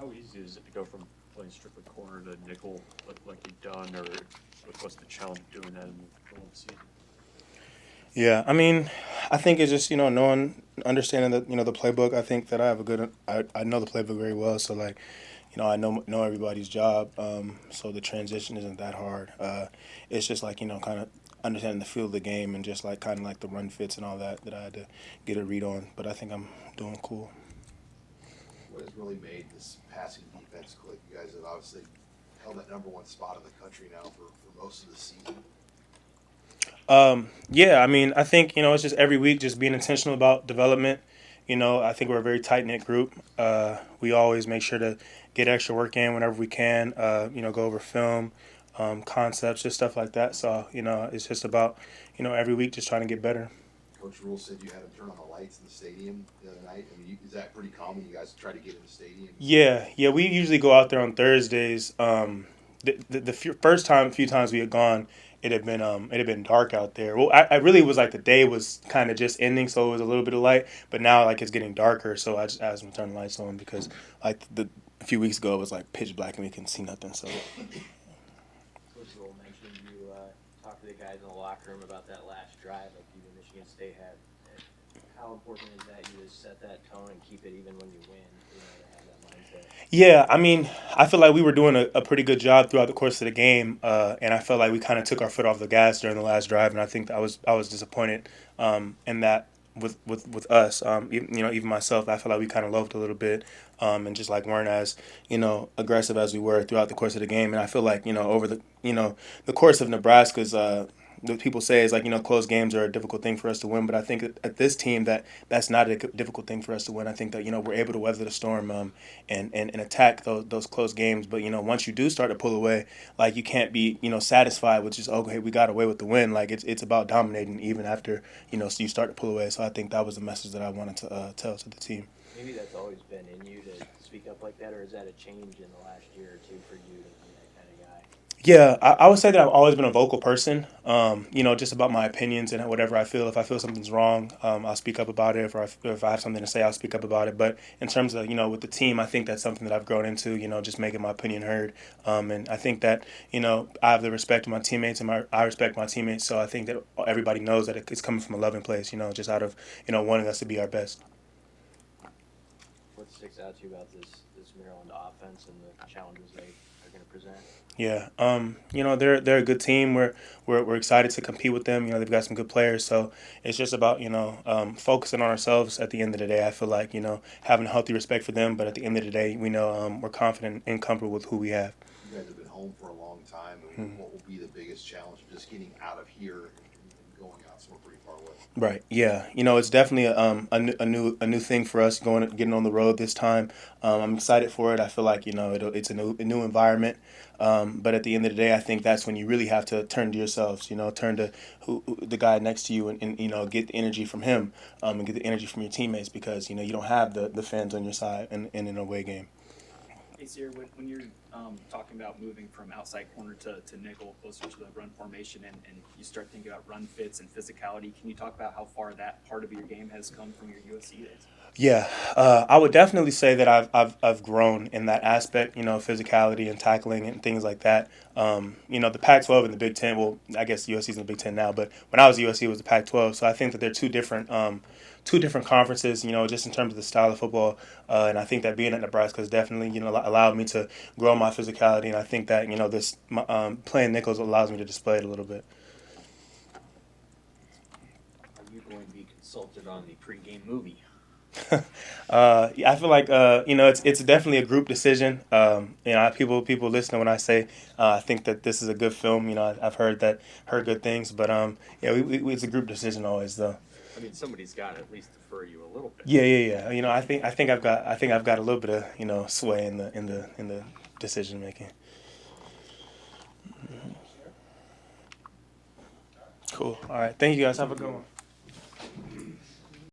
How easy is it to go from playing strictly corner to nickel like you've done, or what's the challenge of doing that in the middle of the season? Yeah, I mean, I think it's just knowing, understanding that the playbook. I think that I have a good. I know the playbook very well, so like, I know everybody's job. So the transition isn't that hard. It's just like kind of understanding the feel of the game and just like kind of like the run fits and all that I had to get a read on. But I think I'm doing cool. What has really made this passing defense click? You guys have obviously held that number one spot in the country now for most of the season. Yeah, I mean, I think it's just every week just being intentional about development. I think we're a very tight knit group. We always make sure to get extra work in whenever we can. Go over film, concepts, just stuff like that. So it's just about every week just trying to get better. Coach Rule said you had him turn on the lights in the stadium the other night. I mean, is that pretty common? You guys try to get in the stadium? Yeah. We usually go out there on Thursdays. First time, a few times we had gone, it had been dark out there. Well, I really was like the day was kind of just ending, so it was a little bit of light. But now like it's getting darker, so I just asked them to turn the lights on because like a few weeks ago it was like pitch black and we couldn't see nothing. So Coach Roll mentioned you talked to the guys in the locker room about that last drive like you and Michigan State had. How important is that you just set that tone and keep it even when you win, to have that mindset? yeah, I mean, I feel like we were doing a pretty good job throughout the course of the game, and I felt like we kind of took our foot off the gas during the last drive, and I think that I was disappointed in that with us. Even myself, I feel like we kind of loafed a little bit, and just like weren't as aggressive as we were throughout the course of the game. And I feel like over the course of Nebraska's. What people say is like close games are a difficult thing for us to win, but I think at this team that's not a difficult thing for us to win. I think that we're able to weather the storm, and attack those close games. But once you do start to pull away, like you can't be satisfied with just okay, we got away with the win. Like it's about dominating even after so you start to pull away. So I think that was the message that I wanted to tell to the team. Maybe that's always been in you to speak up like that, or is that a change in the last year or two for you to be that kind of guy? Yeah, I would say that I've always been a vocal person. Just about my opinions and whatever I feel. If I feel something's wrong, I'll speak up about it. If I have something to say, I'll speak up about it. But in terms of with the team, I think that's something that I've grown into. Just making my opinion heard. And I think that I have the respect of my teammates, and I respect my teammates. So I think that everybody knows that it's coming from a loving place. Just out of wanting us to be our best. What sticks out to you about this Maryland offense and the challenges they are going to present? Yeah, they're a good team. We're excited to compete with them. They've got some good players, so it's just about focusing on ourselves. At the end of the day, I feel like having a healthy respect for them, but at the end of the day, we know we're confident and comfortable with who we have. You guys have been home for a long time. And what will be the biggest challenge of just getting out of here and going out somewhere pretty far away? Right. Yeah. It's definitely a new thing for us getting on the road this time. I'm excited for it. I feel like it's a new environment. But at the end of the day, I think that's when you really have to turn to yourselves. Turn to the guy next to you, and get the energy from him, and get the energy from your teammates because you don't have the fans on your side in an away game. Hey, Ceyair, when you're talking about moving from outside corner to nickel, closer to the run formation, and you start thinking about run fits and physicality, can you talk about how far that part of your game has come from your USC days? Yeah, I would definitely say that I've grown in that aspect, physicality and tackling and things like that. The Pac-12 and the Big Ten. Well, I guess USC's in the Big Ten now, but when I was at USC, it was the Pac-12. So I think that they're two different conferences. Just in terms of the style of football, and I think that being at Nebraska has definitely allowed me to grow my physicality, and I think that this playing nickels allows me to display it a little bit. Are you going to be consulted on the pregame movie? I feel like it's definitely a group decision. People listen when I say I think that this is a good film. I've heard good things, but yeah, it's a group decision always though. I mean, somebody's got to at least defer you a little bit. Yeah. I think I've got a little bit of sway in the decision making. Cool. All right. Thank you guys. Have a good one.